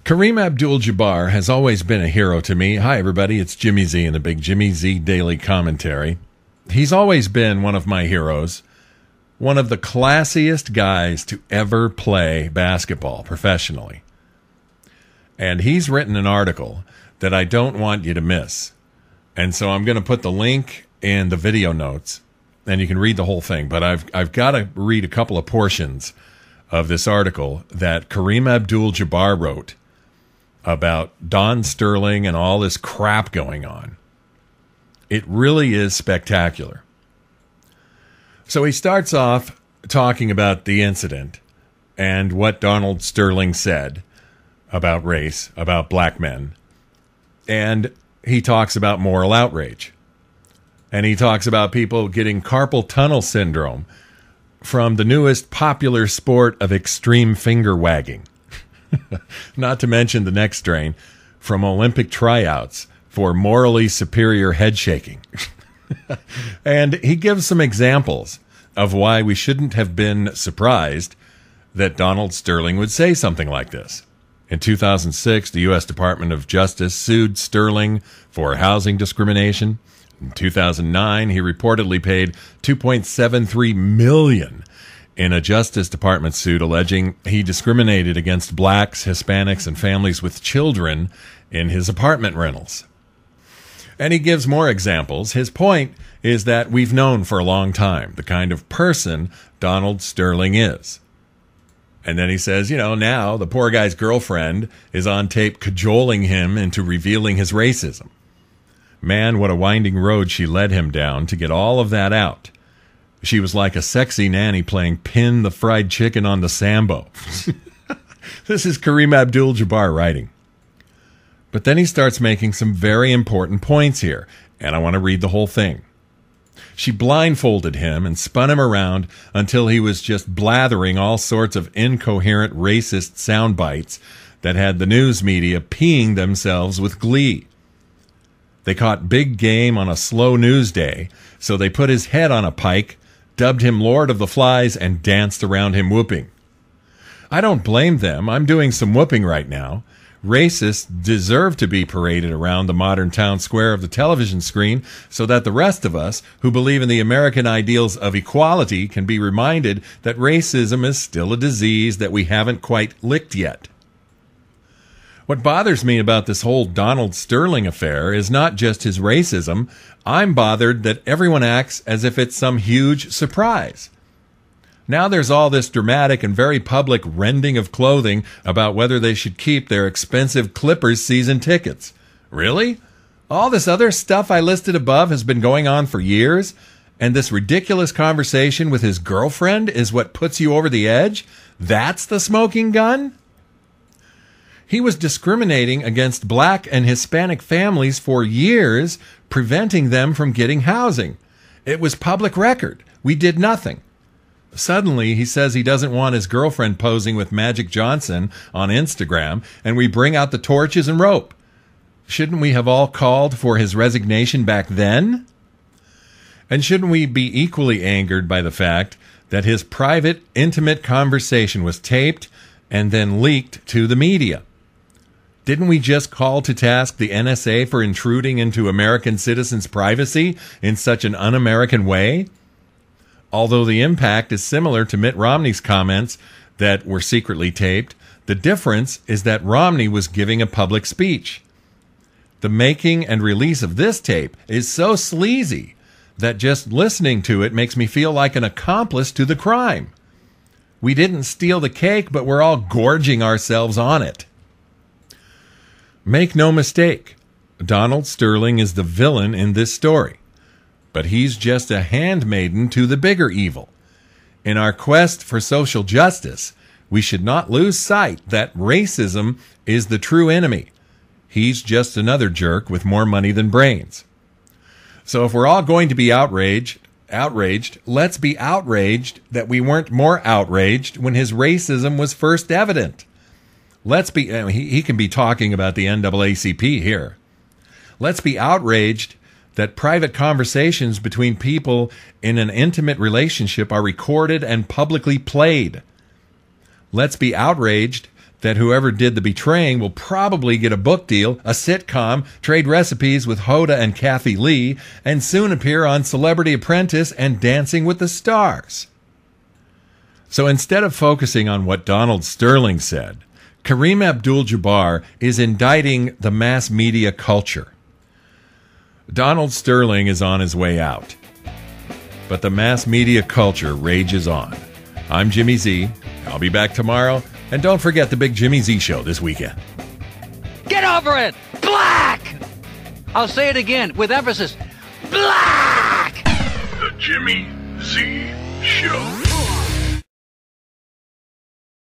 Kareem Abdul-Jabbar has always been a hero to me. Hi, everybody. It's Jimmy Z in the Big Jimmy Z Daily Commentary. He's always been one of my heroes, one of the classiest guys to ever play basketball professionally. And he's written an article that I don't want you to miss. And so I'm going to put the link in the video notes, and you can read the whole thing. But I've got to read a couple of portions of this article that Kareem Abdul-Jabbar wrote about Don Sterling and all this crap going on. It really is spectacular. So he starts off talking about the incident and what Donald Sterling said about race, about black men. And he talks about moral outrage. And he talks about people getting carpal tunnel syndrome from the newest popular sport of extreme finger wagging. Not to mention the next strain from Olympic tryouts for morally superior head shaking. And he gives some examples of why we shouldn't have been surprised that Donald Sterling would say something like this. In 2006, the U.S. Department of Justice sued Sterling for housing discrimination. In 2009, he reportedly paid $2.73 million in a Justice Department suit alleging he discriminated against blacks, Hispanics, and families with children in his apartment rentals. And he gives more examples. His point is that we've known for a long time the kind of person Donald Sterling is. And then he says, now the poor guy's girlfriend is on tape cajoling him into revealing his racism. Man, what a winding road she led him down to get all of that out. She was like a sexy nanny playing pin the fried chicken on the Sambo. This is Kareem Abdul-Jabbar writing. But then he starts making some very important points here, and I want to read the whole thing. She blindfolded him and spun him around until he was just blathering all sorts of incoherent racist sound bites that had the news media peeing themselves with glee. They caught big game on a slow news day, so they put his head on a pike, dubbed him Lord of the Flies, and danced around him whooping. I don't blame them. I'm doing some whooping right now. Racists deserve to be paraded around the modern town square of the television screen so that the rest of us who believe in the American ideals of equality can be reminded that racism is still a disease that we haven't quite licked yet. What bothers me about this whole Donald Sterling affair is not just his racism. I'm bothered that everyone acts as if it's some huge surprise. Now there's all this dramatic and very public rending of clothing about whether they should keep their expensive Clippers season tickets. Really? All this other stuff I listed above has been going on for years, and this ridiculous conversation with his girlfriend is what puts you over the edge? That's the smoking gun? He was discriminating against black and Hispanic families for years, preventing them from getting housing. It was public record. We did nothing. Suddenly, he says he doesn't want his girlfriend posing with Magic Johnson on Instagram, and we bring out the torches and rope. Shouldn't we have all called for his resignation back then? And shouldn't we be equally angered by the fact that his private, intimate conversation was taped and then leaked to the media? Didn't we just call to task the NSA for intruding into American citizens' privacy in such an un-American way? Although the impact is similar to Mitt Romney's comments that were secretly taped, the difference is that Romney was giving a public speech. The making and release of this tape is so sleazy that just listening to it makes me feel like an accomplice to the crime. We didn't steal the cake, but we're all gorging ourselves on it. Make no mistake, Donald Sterling is the villain in this story, but he's just a handmaiden to the bigger evil. In our quest for social justice, we should not lose sight that racism is the true enemy. He's just another jerk with more money than brains. So if we're all going to be outraged, let's be outraged that we weren't more outraged when his racism was first evident. He can be talking about the NAACP here. Let's be outraged that private conversations between people in an intimate relationship are recorded and publicly played. Let's be outraged that whoever did the betraying will probably get a book deal, a sitcom, trade recipes with Hoda and Kathy Lee, and soon appear on Celebrity Apprentice and Dancing with the Stars. So instead of focusing on what Donald Sterling said, Kareem Abdul-Jabbar is indicting the mass media culture. Donald Sterling is on his way out, but the mass media culture rages on. I'm Jimmy Z. I'll be back tomorrow. And don't forget the Big Jimmy Z Show this weekend. Get over it! Black! I'll say it again with emphasis. Black! The Jimmy Z Show.